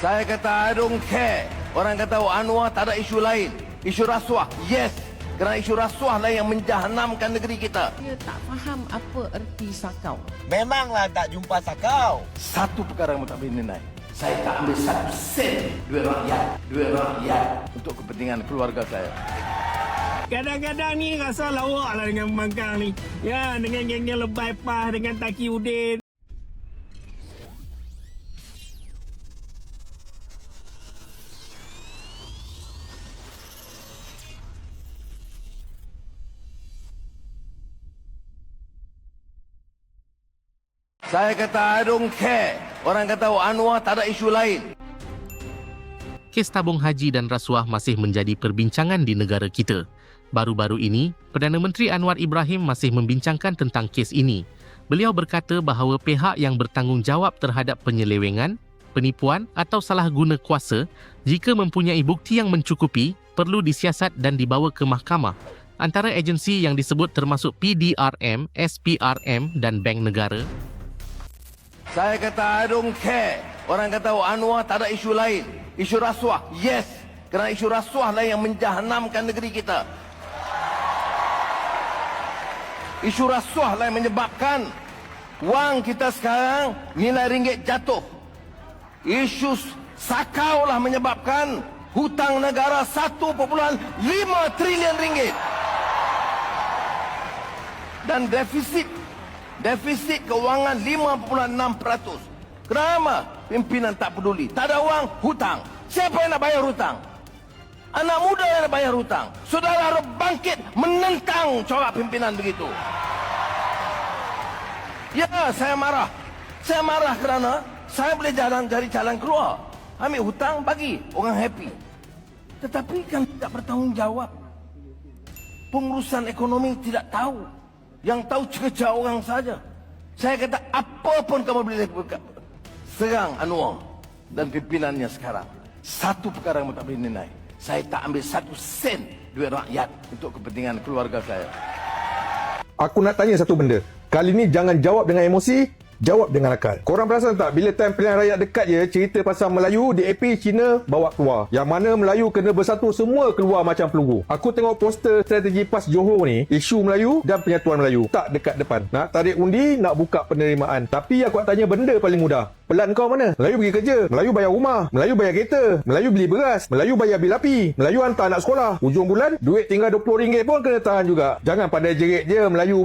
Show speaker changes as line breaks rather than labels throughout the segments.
Saya kata I don't care. Orang kata Anwar tak ada isu lain. Isu rasuah, yes. Kerana isu rasuah lah yang menjahanamkan negeri kita.
Dia tak faham apa erti sakau.
Memanglah tak jumpa sakau.
Satu perkara yang tak boleh dinilai. Saya tak ambil satu sen duit rakyat untuk kepentingan keluarga saya.
Kadang-kadang ni rasa lawak lah dengan Pembangkang ni. Ya, dengan geng-geng Lebay Pah, dengan Taki Udin.
Saya kata I don't care. Orang kata Anwar tak ada isu lain.
Kes tabung haji dan rasuah masih menjadi perbincangan di negara kita. Baru-baru ini, Perdana Menteri Anwar Ibrahim masih membincangkan tentang kes ini. Beliau berkata bahawa pihak yang bertanggungjawab terhadap penyelewengan, penipuan atau salah guna kuasa jika mempunyai bukti yang mencukupi perlu disiasat dan dibawa ke mahkamah. Antara agensi yang disebut termasuk PDRM, SPRM dan Bank Negara.
Saya kata I don't care. Orang kata Anwar tak ada isu lain. Isu rasuah, yes. Kerana isu rasuah lah yang menjahanamkan negeri kita. Isu rasuah lah yang menyebabkan wang kita sekarang nilai ringgit jatuh. Isu sakau lah menyebabkan hutang negara 1.5 trilion ringgit. Dan defisit kewangan 5.6%. Kenapa pimpinan tak peduli? Tak ada wang, hutang. Siapa yang nak bayar hutang? Anak muda yang nak bayar hutang. Saudara harus bangkit menentang corak pimpinan begitu. Ya, saya marah. Saya marah kerana saya boleh cari jalan keluar. Ambil hutang, bagi. Orang happy. Tetapi kan tidak bertanggungjawab. Pengurusan ekonomi tidak tahu. Yang tahu cerca orang saja. Saya kata apa pun kamu boleh serang Anwar dan pimpinannya sekarang. Satu perkara yang tak boleh dinilai. Saya tak ambil satu sen duit rakyat untuk kepentingan keluarga saya.
Aku nak tanya satu benda. Kali ni jangan jawab dengan emosi, jawab dengan akal. Korang perasan tak bila time pilihan raya dekat je cerita pasal Melayu, DAP Cina bawa keluar. Yang mana Melayu kena bersatu semua keluar macam peluru. Aku tengok poster strategi PAS Johor ni, isu Melayu dan penyatuan Melayu. Tak dekat depan. Nak tarik undi, nak buka penerimaan. Tapi aku nak tanya benda paling mudah. Pelan kau mana? Melayu pergi kerja, Melayu bayar rumah, Melayu bayar kereta, Melayu beli beras, Melayu bayar bil api, Melayu hantar anak sekolah. Ujung bulan, duit tinggal RM20 pun kena tahan juga. Jangan pandai jerit je Melayu,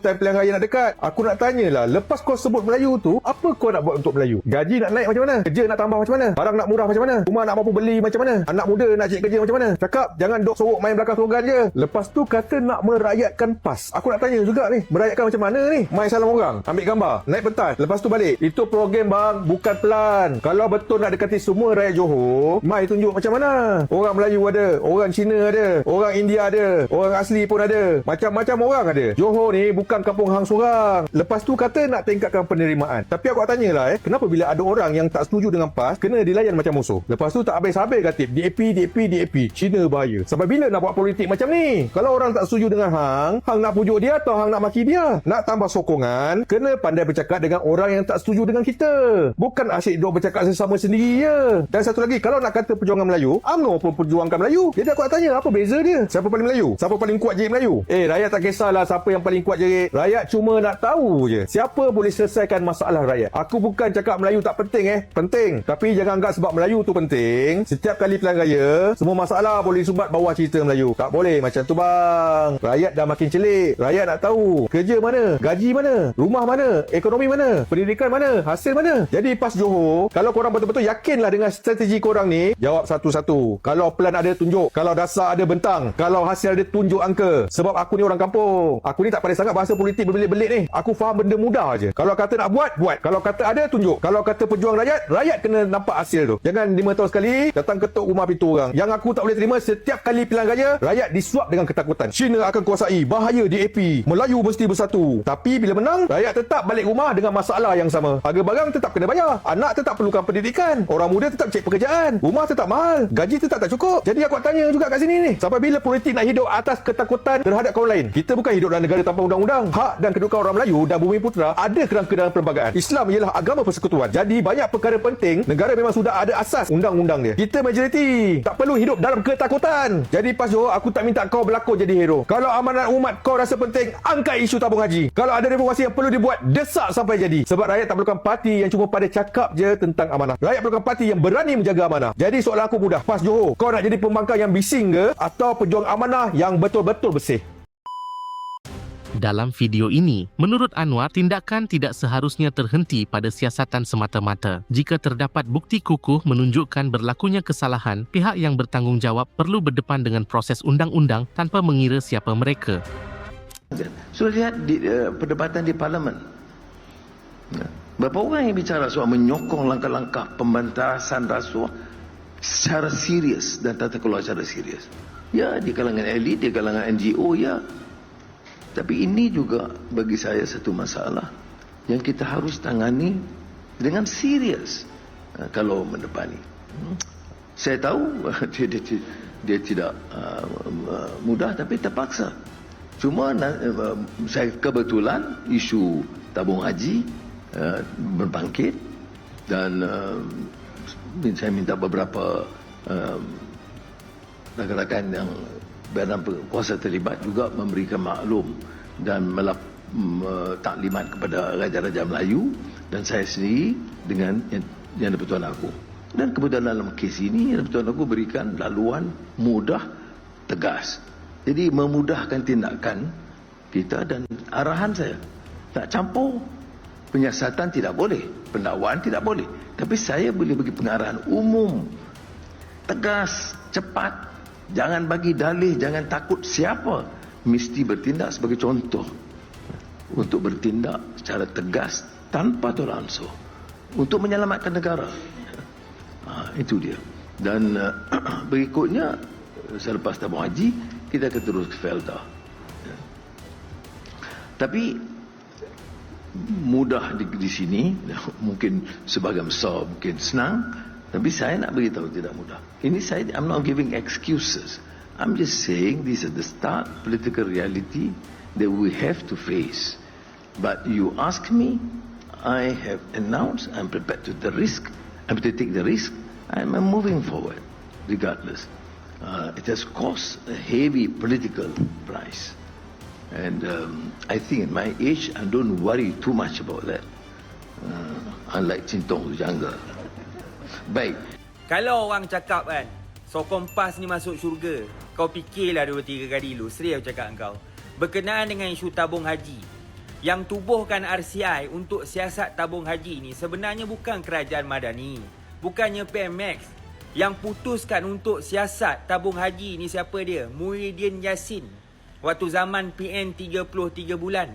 time pilihan raya nak dekat. Aku nak tanyalah, lepas kau sebut Melayu tu, apa kau nak buat untuk Melayu? Gaji nak naik macam mana? Kerja nak tambah macam mana? Barang nak murah macam mana? Rumah nak mampu beli macam mana? Anak muda nak cari kerja macam mana? Cakap, jangan dok sorok main belakang slogan je. Lepas tu kata nak merakyatkan PAS. Aku nak tanya juga ni, merakyatkan macam mana ni? Main salam orang, ambil gambar, naik pentas, lepas tu balik. Itu program bang, bukan pelan. Kalau betul nak dekati semua rakyat Johor, mai tunjuk macam mana. Orang Melayu ada, orang Cina ada, orang India ada, orang asli pun ada, macam-macam orang ada. Johor ni bukan kampung hang sorang. Lepas tu kata nak tingkatkan penerimaan. Tapi aku nak tanyalah kenapa bila ada orang yang tak setuju dengan PAS kena dilayan macam musuh. Lepas tu tak habis-habis katip DAP, Cina bahaya. Sampai bila nak buat politik macam ni? Kalau orang tak setuju dengan hang nak pujuk dia atau hang nak maki dia? Nak tambah sokongan, kena pandai bercakap dengan orang yang tak setuju dengan kita. Bukan asyik duk bercakap sesama sendiri je. Dan satu lagi, kalau nak kata perjuangan Melayu, UMNO pun perjuangkan Melayu. Jadi aku nak tanya, apa beza dia? Siapa paling Melayu? Siapa paling kuat jerit Melayu? Rakyat tak kisahlah siapa yang paling kuat jerit. Rakyat cuma nak tahu je siapa boleh selesaikan masalah rakyat. Aku bukan cakap Melayu tak penting penting. Tapi jangan anggap sebab Melayu tu penting, setiap kali pilihan raya, semua masalah boleh disumbat bawah cerita Melayu. Tak boleh macam tu bang. Rakyat dah makin celik. Rakyat nak tahu kerja mana, gaji mana, rumah mana, ekonomi mana, pendidikan mana, hasil mana. Jadi PAS Johor, kalau korang betul-betul yakinlah dengan strategi korang ni, jawab satu-satu. Kalau plan ada, tunjuk. Kalau dasar ada, bentang. Kalau hasil ada, tunjuk angka. Sebab aku ni orang kampung. Aku ni tak pandai sangat bahasa politik berbelit-belit ni. Aku faham benda mudah je. Kalau kata nak buat, buat. Kalau kata ada, tunjuk. Kalau kata pejuang rakyat, rakyat kena nampak hasil tu. Jangan 5 tahun sekali datang ketuk rumah pintu orang. Yang aku tak boleh terima, setiap kali pilihan raya, rakyat disuap dengan ketakutan. China akan kuasai, bahaya DAP, Melayu mesti bersatu. Tapi bila menang, rakyat tetap balik rumah dengan masalah yang sama. Harga barang tetap kena bayar, anak tetap perlukan pendidikan, orang muda tetap cek pekerjaan, rumah tetap mahal, gaji tetap tak cukup. Jadi aku nak tanya juga kat sini ni, sampai bila politik nak hidup atas ketakutan terhadap kaum lain? Kita bukan hidup dalam negara tanpa undang-undang. Hak dan kedudukan orang Melayu dan Bumi Putera ada Mana kerangka dalam perlembagaan? Islam ialah agama persekutuan. Jadi banyak perkara penting, negara memang sudah ada asas undang-undang dia. Kita majoriti tak perlu hidup dalam ketakutan. Jadi Pas Johor, aku tak minta kau berlakon jadi hero. Kalau amanat umat kau rasa penting, angkat isu tabung haji. Kalau ada reformasi yang perlu dibuat, desak sampai jadi. Sebab rakyat tak perlukan parti yang cuma pada cakap je tentang amanah. Rakyat perlukan parti yang berani menjaga amanah. Jadi soalan aku mudah. Pas Johor, kau nak jadi pembangkang yang bising ke atau pejuang amanah yang betul-betul bersih?
Dalam video ini, menurut Anwar, tindakan tidak seharusnya terhenti pada siasatan semata-mata. Jika terdapat bukti kukuh menunjukkan berlakunya kesalahan, pihak yang bertanggungjawab perlu berdepan dengan proses undang-undang tanpa mengira siapa mereka.
Sudah lihat di perdebatan di Parlimen. Berapa orang yang bicara soal menyokong langkah-langkah pemberantasan rasuah secara serius dan tata kelola secara serius. Ya, di kalangan elit, di kalangan NGO, ya. Tapi ini juga bagi saya satu masalah yang kita harus tangani dengan serius kalau mendepani. Saya tahu dia tidak mudah tapi terpaksa. Cuma saya kebetulan isu tabung haji berbangkit dan saya minta beberapa rakan-rakan yang badan kuasa terlibat juga memberikan maklum dan taklimat kepada Raja-Raja Melayu dan saya sendiri dengan Yang di-Pertuan Aku. Dan kebetulan dalam kes ini Yang di-Pertuan Aku berikan laluan mudah, tegas. Jadi memudahkan tindakan kita dan arahan saya. Tak campur. Penyiasatan tidak boleh, pendakwaan tidak boleh. Tapi saya boleh bagi pengarahan umum. Tegas, cepat. Jangan bagi dalih, jangan takut siapa. Mesti bertindak sebagai contoh. Untuk bertindak secara tegas tanpa tolak ansur. Untuk menyelamatkan negara. Itu dia. Dan berikutnya, selepas tabung haji, kita akan terus ke Felda. Tapi mudah di sini, mungkin sebagian besar mungkin senang, tapi saya nak beritahu tidak mudah. Ini I'm not giving excuses. I'm just saying this is the start political reality that we have to face. But you ask me, I have announced I'm prepared to take the risk. I'm moving forward regardless. It has cost a heavy political price. And I think at my age, I don't worry too much about that. Unlike Cintong Jangga. Baik.
Kalau orang cakap kan, sokong PAS ni masuk syurga, kau fikirlah 2-3 kali dulu. Serius aku cakap kau. Berkenaan dengan isu tabung haji, yang tubuhkan RCI untuk siasat tabung haji ni sebenarnya bukan Kerajaan Madani, bukannya PMX. Yang putuskan untuk siasat tabung haji ni siapa dia? Muhyiddin Yassin. Waktu zaman PM 33 bulan.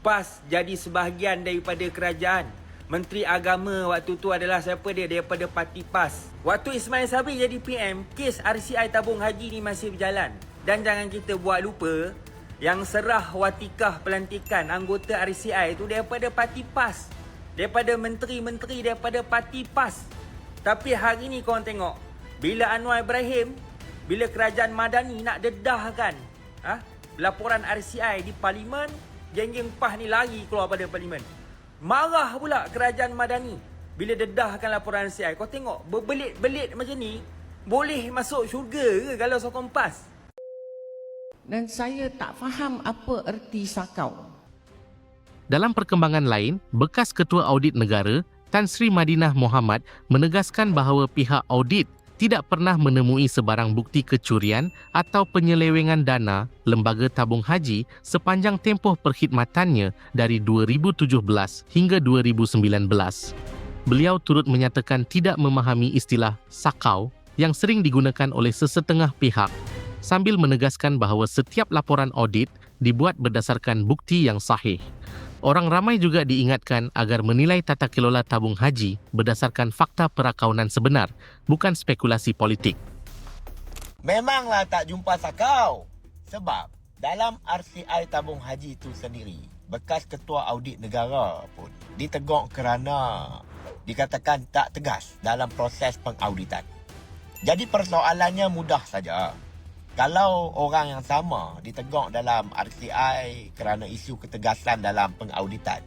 PAS jadi sebahagian daripada kerajaan. Menteri Agama waktu tu adalah siapa dia? Daripada parti PAS. Waktu Ismail Sabri jadi PM, kes RCI tabung haji ni masih berjalan. Dan jangan kita buat lupa, yang serah watikah pelantikan anggota RCI tu daripada parti PAS. Daripada menteri-menteri daripada parti PAS. Tapi hari ni korang tengok, bila Anwar Ibrahim, bila Kerajaan Madani nak dedahkan laporan RCI di Parlimen, geng-geng PAS ni lari keluar pada Parlimen. Marah pula Kerajaan Madani bila dedahkan laporan RCI. Kau tengok, berbelit-belit macam ni, boleh masuk syurga ke kalau sokong PAS?
Dan saya tak faham apa erti sakau.
Dalam perkembangan lain, bekas Ketua Audit Negara, Tan Sri Madinah Mohamad menegaskan bahawa pihak audit tidak pernah menemui sebarang bukti kecurian atau penyelewengan dana lembaga tabung haji sepanjang tempoh perkhidmatannya dari 2017 hingga 2019. Beliau turut menyatakan tidak memahami istilah sakau yang sering digunakan oleh sesetengah pihak sambil menegaskan bahawa setiap laporan audit dibuat berdasarkan bukti yang sahih. Orang ramai juga diingatkan agar menilai tata kelola tabung haji berdasarkan fakta perakaunan sebenar, bukan spekulasi politik.
Memanglah tak jumpa sakau. Sebab dalam RCI tabung haji itu sendiri, bekas Ketua Audit Negara pun ditegur kerana dikatakan tak tegas dalam proses pengauditan. Jadi persoalannya mudah saja. Kalau orang yang sama ditegur dalam RCI kerana isu ketegasan dalam pengauditan,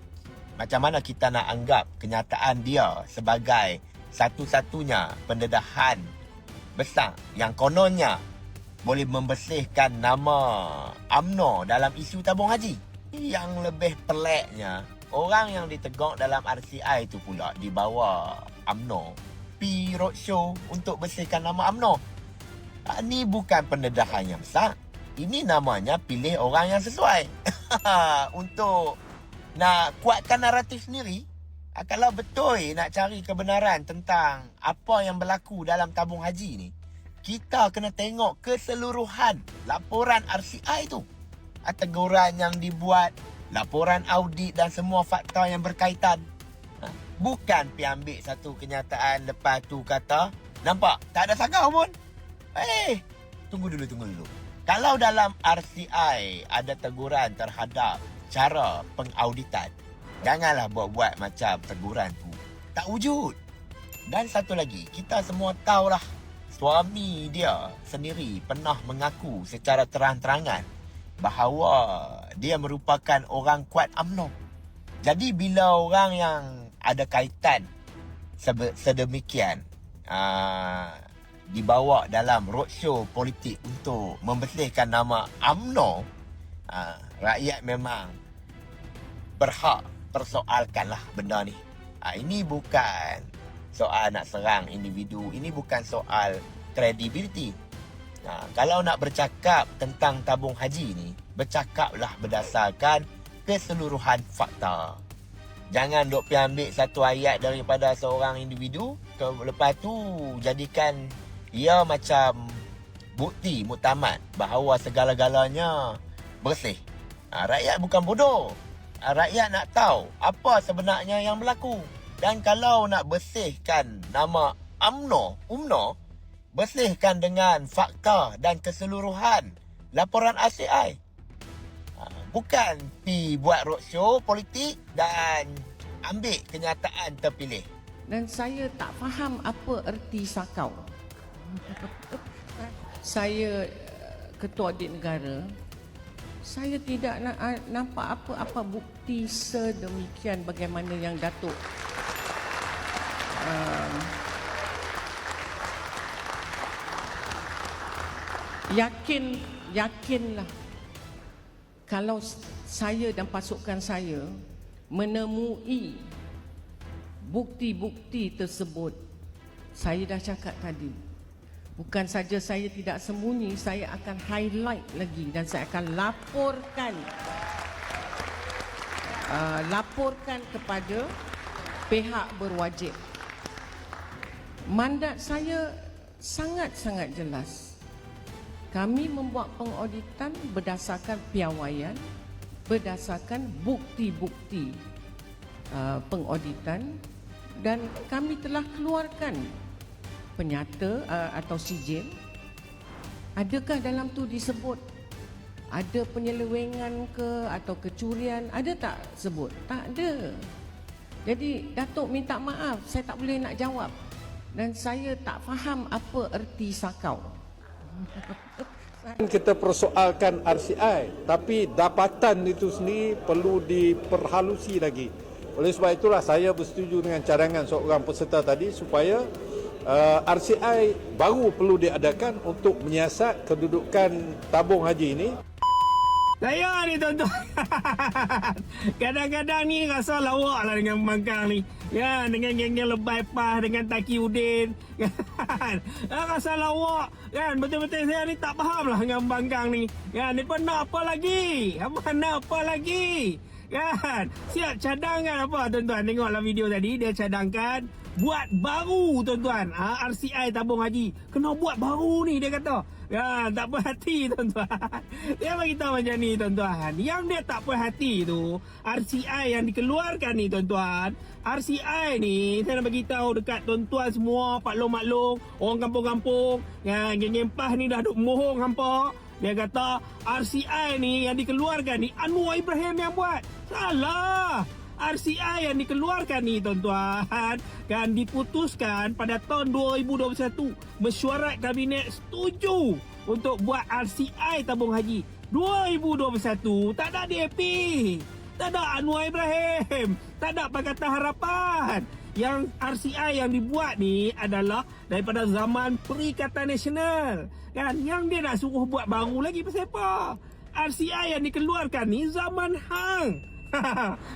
Macam mana kita nak anggap kenyataan dia sebagai satu-satunya pendedahan besar yang kononnya boleh membersihkan nama UMNO dalam isu tabung haji. Yang lebih peliknya, orang yang ditegak dalam RCI itu pula dibawa UMNO pi roadshow untuk bersihkan nama UMNO. Ini bukan pendedahan yang besar. Ini namanya pilih orang yang sesuai. Untuk nak kuatkan naratif sendiri. Kalau betul nak cari kebenaran tentang apa yang berlaku dalam tabung haji ni, kita kena tengok keseluruhan laporan RCI tu. Teguran yang dibuat, laporan audit dan semua fakta yang berkaitan. Bukan pi ambil satu kenyataan lepas tu kata, nampak tak ada sakau pun. Tunggu dulu. Kalau dalam RCI ada teguran terhadap cara pengauditan, janganlah buat-buat macam teguran tu tak wujud. Dan satu lagi, kita semua tahulah suami dia sendiri pernah mengaku secara terang-terangan bahawa dia merupakan orang kuat UMNO. Jadi bila orang yang ada kaitan sedemikian dibawa dalam roadshow politik untuk membersihkan nama UMNO, rakyat memang berhak persoalkanlah benda ni. Ini bukan soal nak serang individu, ini bukan soal kredibiliti. Kalau nak bercakap tentang tabung haji ni, bercakaplah berdasarkan keseluruhan fakta. Jangan duk pergi ambil satu ayat daripada seorang individu, lepas tu jadikan ia macam bukti muktamad bahawa segala-galanya bersih. Rakyat bukan bodoh. Rakyat nak tahu apa sebenarnya yang berlaku. Dan kalau nak bersihkan nama UMNO, bersihkan dengan fakta dan keseluruhan laporan RCI. Bukan pi buat roadshow politik dan ambil kenyataan terpilih.
Dan saya tak faham apa erti sakau. Saya ketua audit negara, saya tidak nampak apa-apa bukti sedemikian bagaimana yang Datuk yakinlah kalau saya dan pasukan saya menemui bukti-bukti tersebut. Saya dah cakap tadi, bukan saja saya tidak sembunyi, saya akan highlight lagi dan saya akan laporkan kepada pihak berwajib. Mandat saya sangat-sangat jelas. Kami membuat pengauditan berdasarkan piawaian, berdasarkan bukti-bukti pengauditan, dan kami telah keluarkan penyata atau sijil. Adakah dalam tu disebut ada penyelewengan ke atau kecurian? Ada tak sebut? Tak ada. Jadi Datuk minta maaf, saya tak boleh nak jawab. Dan saya tak faham apa erti sakau.
Kita persoalkan RCI, tapi dapatan itu sendiri perlu diperhalusi lagi. Oleh sebab itulah saya bersetuju dengan cadangan seorang peserta tadi supaya RCI baru perlu diadakan untuk menyiasat kedudukan tabung haji ini.
Saya ni tuan-tuan. Kadang-kadang ni rasa lawak lah dengan Bangkang ni. Ya, dengan geng-geng Lebay Pah, dengan Taki Udin. Kan? Rasa lawak. Kan? Betul-betul saya ni tak faham lah dengan Bangkang ni. Kan? Mereka nak apa lagi? Nak apa lagi? Kan? Siap cadangkan apa tuan-tuan? Tengoklah video tadi. Dia cadangkan buat baru tuan-tuan. RCI tabung haji. Kena buat baru ni dia kata. Ya, tak puas hati tuan-tuan. Dia bagi tahu macam ni tuan-tuan. Yang dia tak puas hati tu RCI yang dikeluarkan ni tuan-tuan. RCI ni saya nak bagi tahu dekat tuan-tuan semua, maklum-maklum, orang kampung-kampung, ya, geng-geng Pah ni dah duk mohong hampa. Dia kata RCI ni yang dikeluarkan ni Anwar Ibrahim yang buat. Salah. RCI yang dikeluarkan ni tuan-tuan kan diputuskan pada tahun 2021. Mesyuarat Kabinet setuju untuk buat RCI tabung haji 2021. Tak ada DAP. Tak ada Anwar Ibrahim. Tak ada Pakatan Harapan. Yang RCI yang dibuat ni adalah daripada zaman Perikatan Nasional. Kan? Yang dia nak suruh buat baru lagi pasal apa? RCI yang dikeluarkan ni zaman hang.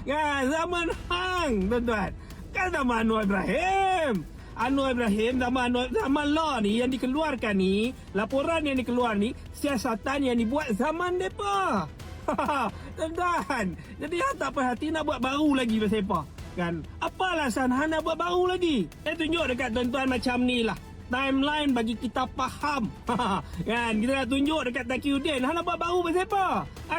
Kan? Zaman hang, tuan-tuan. Kan zaman Anwar Ibrahim. Anwar Ibrahim zaman law ni yang dikeluarkan ni, laporan yang dikeluar ni, siasatan yang dibuat zaman depa. Tuan-tuan, jadi hang tak perhati nak buat baru lagi pasal apa? Kan? Apa alasan hang nak buat baru lagi? Tunjuk dekat tuan-tuan macam ni lah. Timeline bagi kita faham. Kan? Kita nak tunjuk dekat Taqiyuddin, hang nak buat baru pasal apa?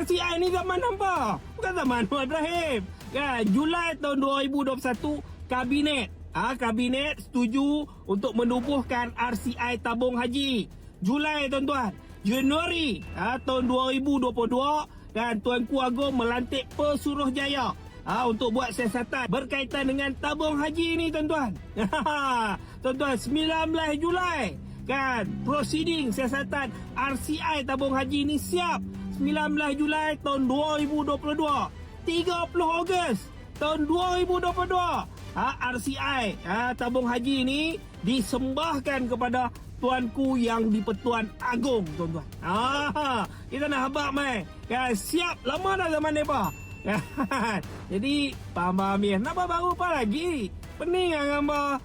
RCI ni zaman apa? Bukan zaman Anwar Ibrahim. Kan? Julai tahun 2021, Kabinet setuju untuk menubuhkan RCI tabung haji. Julai, tuan-tuan. Januari tahun 2022, dan Tuanku Agong melantik Pesuruhjaya untuk buat siasatan berkaitan dengan tabung haji ni, tuan-tuan. Tuan-tuan, 19 Julai kan proceeding siasatan RCI tabung haji ni siap. 19 Julai tahun 2022. 30 Ogos tahun 2022. RCI tabung haji ni disembahkan kepada Tuanku yang di-Pertuan Agong, tuan-tuan. Kita nak habaq mai. Ya, siap lama dah zaman depa. Jadi, paham-paham ya. Nak baru apa lagi? Pening lah gambar.